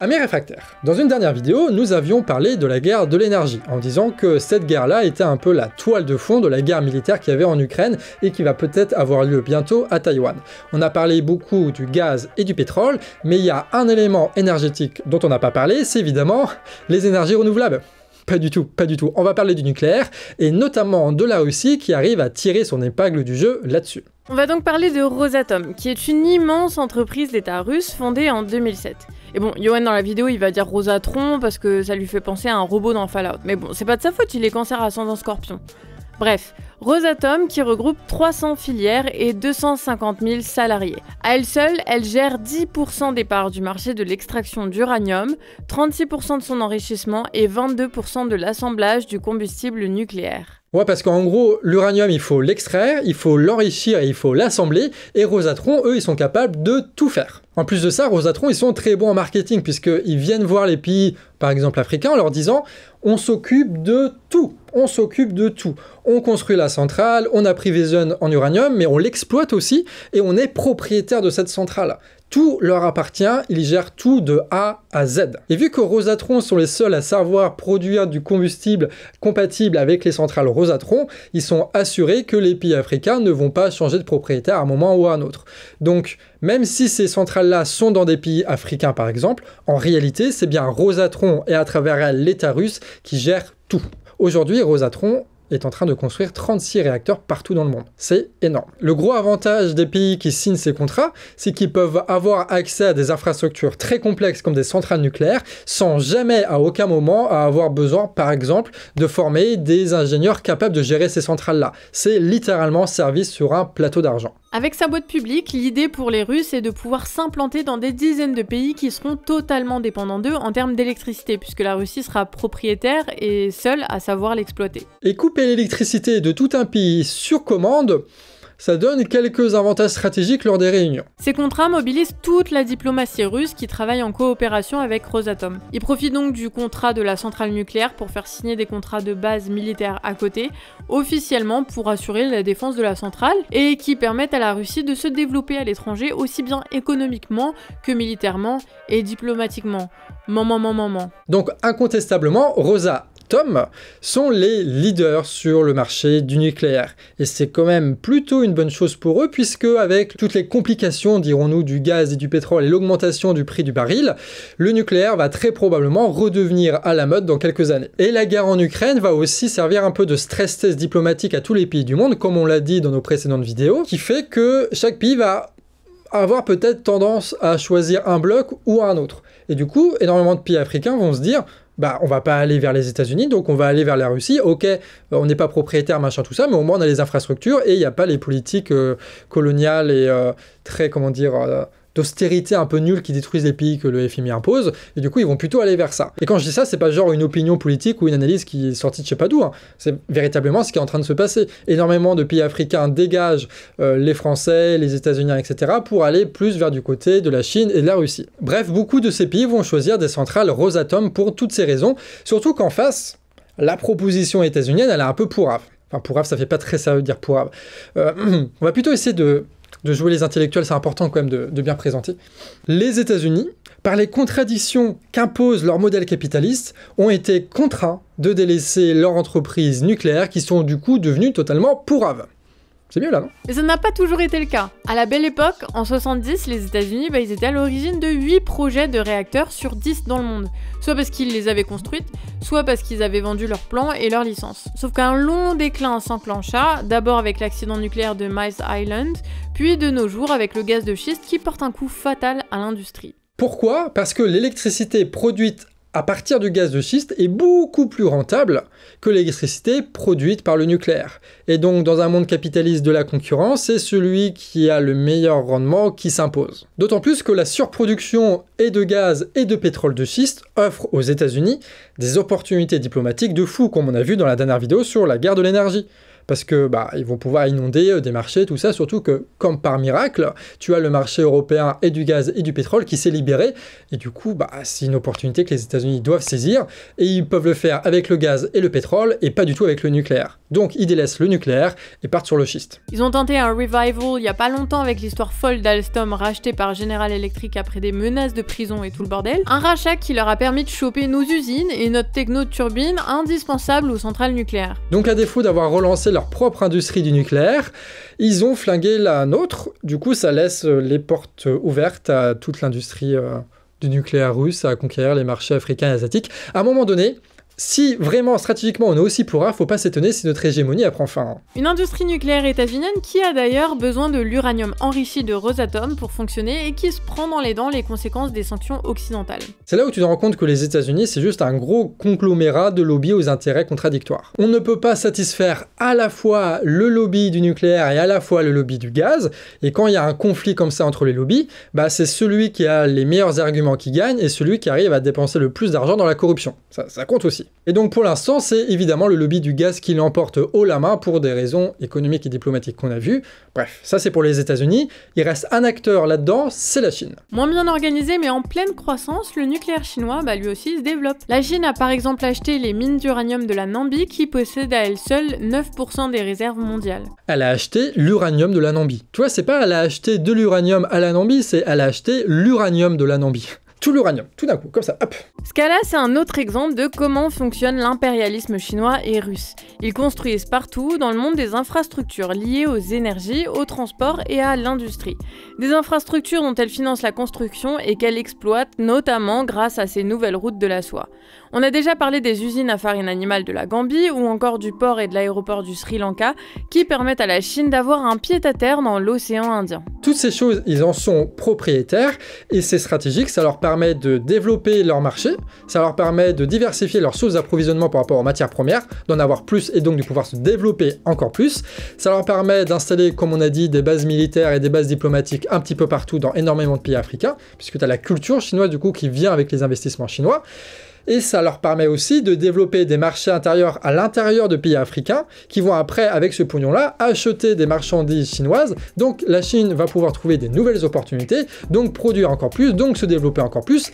Amis réfractaires, dans une dernière vidéo, nous avions parlé de la guerre de l'énergie, en disant que cette guerre-là était un peu la toile de fond de la guerre militaire qu'il y avait en Ukraine et qui va peut-être avoir lieu bientôt à Taïwan. On a parlé beaucoup du gaz et du pétrole, mais il y a un élément énergétique dont on n'a pas parlé, c'est évidemment les énergies renouvelables. Pas du tout, pas du tout. On va parler du nucléaire, et notamment de la Russie qui arrive à tirer son épingle du jeu là-dessus. On va donc parler de Rosatom, qui est une immense entreprise d'État russe fondée en 2007. Et bon, Yoann dans la vidéo il va dire Rosatron parce que ça lui fait penser à un robot dans Fallout. Mais bon, c'est pas de sa faute, il est cancer ascendant scorpion. Bref, Rosatom qui regroupe 300 filières et 250 000 salariés. À elle seule, elle gère 10% des parts du marché de l'extraction d'uranium, 36% de son enrichissement et 22% de l'assemblage du combustible nucléaire. Ouais, parce qu'en gros, l'uranium, il faut l'extraire, il faut l'enrichir et il faut l'assembler, et Rosatron, eux, ils sont capables de tout faire. En plus de ça, Rosatron, ils sont très bons en marketing, puisqu'ils viennent voir les pays, par exemple africains, en leur disant « on s'occupe de tout, on s'occupe de tout. On construit la centrale, on approvisionne en uranium, mais on l'exploite aussi, et on est propriétaire de cette centrale. » Tout leur appartient, ils gèrent tout de A à Z. Et vu que Rosatron sont les seuls à savoir produire du combustible compatible avec les centrales Rosatron, ils sont assurés que les pays africains ne vont pas changer de propriétaire à un moment ou à un autre. Donc, même si ces centrales-là sont dans des pays africains par exemple, en réalité, c'est bien Rosatron et à travers elle l'État russe qui gère tout. Aujourd'hui, Rosatron est en train de construire 36 réacteurs partout dans le monde. C'est énorme. Le gros avantage des pays qui signent ces contrats, c'est qu'ils peuvent avoir accès à des infrastructures très complexes comme des centrales nucléaires sans jamais à aucun moment avoir besoin, par exemple, de former des ingénieurs capables de gérer ces centrales-là. C'est littéralement servi sur un plateau d'argent. Avec sa boîte publique, l'idée pour les Russes est de pouvoir s'implanter dans des dizaines de pays qui seront totalement dépendants d'eux en termes d'électricité, puisque la Russie sera propriétaire et seule à savoir l'exploiter. Et couper l'électricité de tout un pays sur commande, ça donne quelques avantages stratégiques lors des réunions. Ces contrats mobilisent toute la diplomatie russe qui travaille en coopération avec Rosatom. Ils profitent donc du contrat de la centrale nucléaire pour faire signer des contrats de base militaire à côté, officiellement pour assurer la défense de la centrale, et qui permettent à la Russie de se développer à l'étranger aussi bien économiquement que militairement et diplomatiquement. Donc incontestablement, Rosatom sont les leaders sur le marché du nucléaire. Et c'est quand même plutôt une bonne chose pour eux, puisque avec toutes les complications, dirons-nous, du gaz et du pétrole et l'augmentation du prix du baril, le nucléaire va très probablement redevenir à la mode dans quelques années. Et la guerre en Ukraine va aussi servir un peu de stress test diplomatique à tous les pays du monde, comme on l'a dit dans nos précédentes vidéos, qui fait que chaque pays va avoir peut-être tendance à choisir un bloc ou un autre. Et du coup, énormément de pays africains vont se dire bah, on va pas aller vers les États-Unis, donc on va aller vers la Russie. Ok, on n'est pas propriétaire, machin, tout ça, mais au moins on a les infrastructures et il n'y a pas les politiques coloniales et très, comment dire, d'austérité un peu nulle qui détruisent les pays que le FMI impose, et du coup ils vont plutôt aller vers ça. Et quand je dis ça, c'est pas genre une opinion politique ou une analyse qui est sortie de je sais pas d'où, hein. C'est véritablement ce qui est en train de se passer. Énormément de pays africains dégagent les Français, les États-Unis, etc. pour aller plus vers du côté de la Chine et de la Russie. Bref, beaucoup de ces pays vont choisir des centrales Rosatom pour toutes ces raisons, surtout qu'en face, la proposition états-unienne, elle est un peu pourrave. Enfin, pourrave, ça fait pas très sérieux de dire pourrave. On va plutôt essayer de jouer les intellectuels, c'est important quand même de bien présenter. Les États-Unis, par les contradictions qu'impose leur modèle capitaliste, ont été contraints de délaisser leur entreprise nucléaire qui sont du coup devenues totalement pourraves. C'est mieux là, non? Mais ça n'a pas toujours été le cas. À la belle époque, en 70, les États-Unis, ils étaient à l'origine de 8 projets de réacteurs sur 10 dans le monde. Soit parce qu'ils les avaient construites, soit parce qu'ils avaient vendu leurs plans et leurs licences. Sauf qu'un long déclin s'enclencha, d'abord avec l'accident nucléaire de Miles Island, puis de nos jours avec le gaz de schiste qui porte un coup fatal à l'industrie. Pourquoi? Parce que l'électricité produite à partir du gaz de schiste est beaucoup plus rentable que l'électricité produite par le nucléaire. Et donc, dans un monde capitaliste de la concurrence, c'est celui qui a le meilleur rendement qui s'impose. D'autant plus que la surproduction et de gaz et de pétrole de schiste offre aux États-Unis des opportunités diplomatiques de fou, comme on a vu dans la dernière vidéo sur la guerre de l'énergie. Parce que ils vont pouvoir inonder des marchés, tout ça, surtout que, comme par miracle, tu as le marché européen et du gaz et du pétrole qui s'est libéré, et du coup, c'est une opportunité que les États-Unis doivent saisir, et ils peuvent le faire avec le gaz et le pétrole, et pas du tout avec le nucléaire. Donc ils délaissent le nucléaire et partent sur le schiste. Ils ont tenté un revival il y a pas longtemps avec l'histoire folle d'Alstom racheté par General Electric après des menaces de prison et tout le bordel. Un rachat qui leur a permis de choper nos usines et notre techno de turbine indispensable aux centrales nucléaires. Donc à défaut d'avoir relancé leur propre industrie du nucléaire, ils ont flingué la nôtre. Du coup ça laisse les portes ouvertes à toute l'industrie du nucléaire russe à conquérir les marchés africains et asiatiques. À un moment donné, si vraiment stratégiquement on est aussi pour faut pas s'étonner si notre hégémonie prend fin. Une industrie nucléaire états-unienne qui a d'ailleurs besoin de l'uranium enrichi de Rosatom pour fonctionner et qui se prend dans les dents les conséquences des sanctions occidentales. C'est là où tu te rends compte que les États-Unis c'est juste un gros conglomérat de lobbies aux intérêts contradictoires. On ne peut pas satisfaire à la fois le lobby du nucléaire et à la fois le lobby du gaz, et quand il y a un conflit comme ça entre les lobbies, c'est celui qui a les meilleurs arguments qui gagne et celui qui arrive à dépenser le plus d'argent dans la corruption. Ça compte aussi. Et donc pour l'instant, c'est évidemment le lobby du gaz qui l'emporte haut la main pour des raisons économiques et diplomatiques qu'on a vues. Bref, ça c'est pour les États-Unis. Il reste un acteur là-dedans, c'est la Chine. Moins bien organisé mais en pleine croissance, le nucléaire chinois lui aussi se développe. La Chine a par exemple acheté les mines d'uranium de la Namibie qui possèdent à elle seule 9% des réserves mondiales. Elle a acheté l'uranium de la Namibie. Tu vois, c'est pas elle a acheté de l'uranium à la Namibie, c'est elle a acheté l'uranium de la Namibie. Tout l'uranium, tout d'un coup, comme ça, hop. Ce cas-là, c'est un autre exemple de comment fonctionne l'impérialisme chinois et russe. Ils construisent partout dans le monde des infrastructures liées aux énergies, au transport et à l'industrie. Des infrastructures dont elles financent la construction et qu'elles exploitent notamment grâce à ces nouvelles routes de la soie. On a déjà parlé des usines à farine animale de la Gambie ou encore du port et de l'aéroport du Sri Lanka qui permettent à la Chine d'avoir un pied-à-terre dans l'océan Indien. Toutes ces choses, ils en sont propriétaires et c'est stratégique, ça leur permet de développer leur marché, ça leur permet de diversifier leurs sources d'approvisionnement par rapport aux matières premières, d'en avoir plus et donc de pouvoir se développer encore plus. Ça leur permet d'installer, comme on a dit, des bases militaires et des bases diplomatiques un petit peu partout dans énormément de pays africains, puisque tu as la culture chinoise du coup qui vient avec les investissements chinois. Et ça leur permet aussi de développer des marchés intérieurs à l'intérieur de pays africains qui vont après, avec ce pognon-là, acheter des marchandises chinoises. Donc la Chine va pouvoir trouver des nouvelles opportunités, donc produire encore plus, donc se développer encore plus.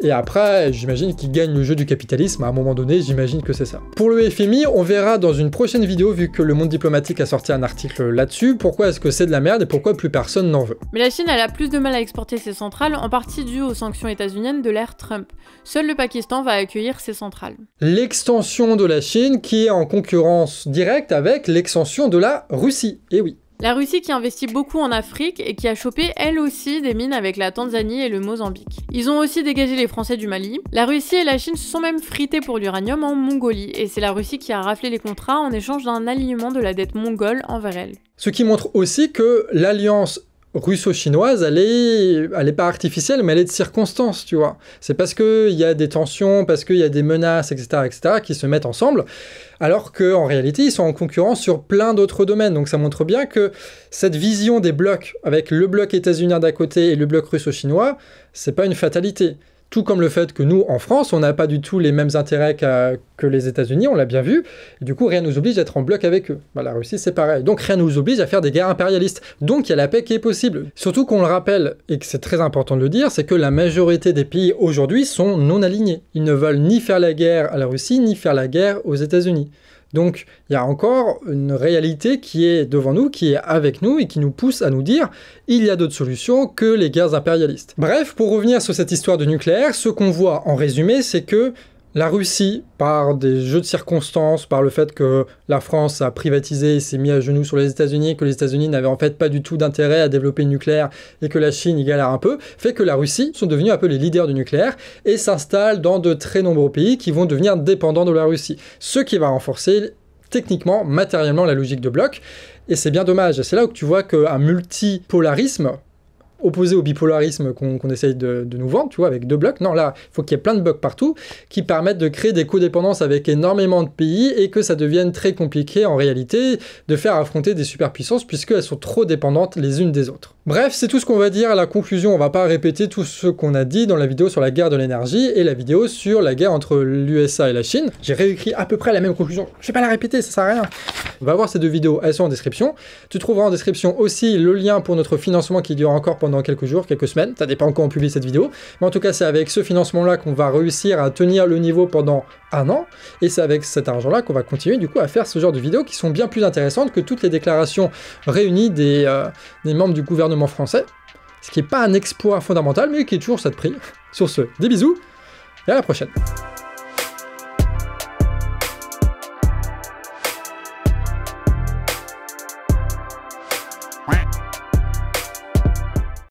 Et après, j'imagine qu'ils gagnent le jeu du capitalisme, à un moment donné, j'imagine que c'est ça. Pour le FMI, on verra dans une prochaine vidéo, vu que Le Monde Diplomatique a sorti un article là-dessus, pourquoi est-ce que c'est de la merde et pourquoi plus personne n'en veut. Mais la Chine, elle a plus de mal à exporter ses centrales, en partie dû aux sanctions états-uniennes de l'ère Trump. Seul le Pakistan va accueillir ses centrales. L'extension de la Chine qui est en concurrence directe avec l'extension de la Russie, et oui. La Russie qui investit beaucoup en Afrique et qui a chopé elle aussi des mines avec la Tanzanie et le Mozambique. Ils ont aussi dégagé les Français du Mali. La Russie et la Chine se sont même frités pour l'uranium en Mongolie et c'est la Russie qui a raflé les contrats en échange d'un alignement de la dette mongole envers elle. Ce qui montre aussi que l'alliance russo-chinoise, elle est pas artificielle, mais elle est de circonstance, tu vois. C'est parce qu'il y a des tensions, parce qu'il y a des menaces, etc., qui se mettent ensemble, alors qu'en réalité, ils sont en concurrence sur plein d'autres domaines. Donc ça montre bien que cette vision des blocs, avec le bloc états-unien d'un côté et le bloc russo-chinois, c'est pas une fatalité. Tout comme le fait que nous, en France, on n'a pas du tout les mêmes intérêts que les États-Unis, on l'a bien vu, et du coup, rien ne nous oblige d'être en bloc avec eux. La Russie, c'est pareil. Donc, rien ne nous oblige à faire des guerres impérialistes. Donc, il y a la paix qui est possible. Surtout qu'on le rappelle, et que c'est très important de le dire, c'est que la majorité des pays aujourd'hui sont non alignés. Ils ne veulent ni faire la guerre à la Russie, ni faire la guerre aux États-Unis. Donc, il y a encore une réalité qui est devant nous, qui est avec nous et qui nous pousse à nous dire il y a d'autres solutions que les guerres impérialistes. Bref, pour revenir sur cette histoire de nucléaire, ce qu'on voit en résumé, c'est que la Russie, par des jeux de circonstances, par le fait que la France a privatisé et s'est mis à genoux sur les États-Unis, que les États-Unis n'avaient en fait pas du tout d'intérêt à développer le nucléaire et que la Chine y galère un peu, fait que la Russie sont devenus un peu les leaders du nucléaire et s'installent dans de très nombreux pays qui vont devenir dépendants de la Russie. Ce qui va renforcer techniquement, matériellement, la logique de bloc. Et c'est bien dommage. C'est là où tu vois qu'un multipolarisme, opposé au bipolarisme qu'on essaye de nous vendre, tu vois, avec deux blocs. Non, là, il faut qu'il y ait plein de blocs partout qui permettent de créer des codépendances avec énormément de pays et que ça devienne très compliqué, en réalité, de faire affronter des superpuissances puisqu'elles sont trop dépendantes les unes des autres. Bref, c'est tout ce qu'on va dire à la conclusion, on va pas répéter tout ce qu'on a dit dans la vidéo sur la guerre de l'énergie et la vidéo sur la guerre entre l'USA et la Chine. J'ai réécrit à peu près la même conclusion, je vais pas la répéter, ça sert à rien. On va voir ces deux vidéos, elles sont en description. Tu trouveras en description aussi le lien pour notre financement qui dure encore pendant quelques jours, quelques semaines, ça dépend quand on publie cette vidéo. Mais en tout cas, c'est avec ce financement-là qu'on va réussir à tenir le niveau pendant un an, et c'est avec cet argent-là qu'on va continuer du coup à faire ce genre de vidéos qui sont bien plus intéressantes que toutes les déclarations réunies des membres du gouvernement français, ce qui n'est pas un exploit fondamental, mais qui est toujours ça de prix. Sur ce, des bisous, et à la prochaine.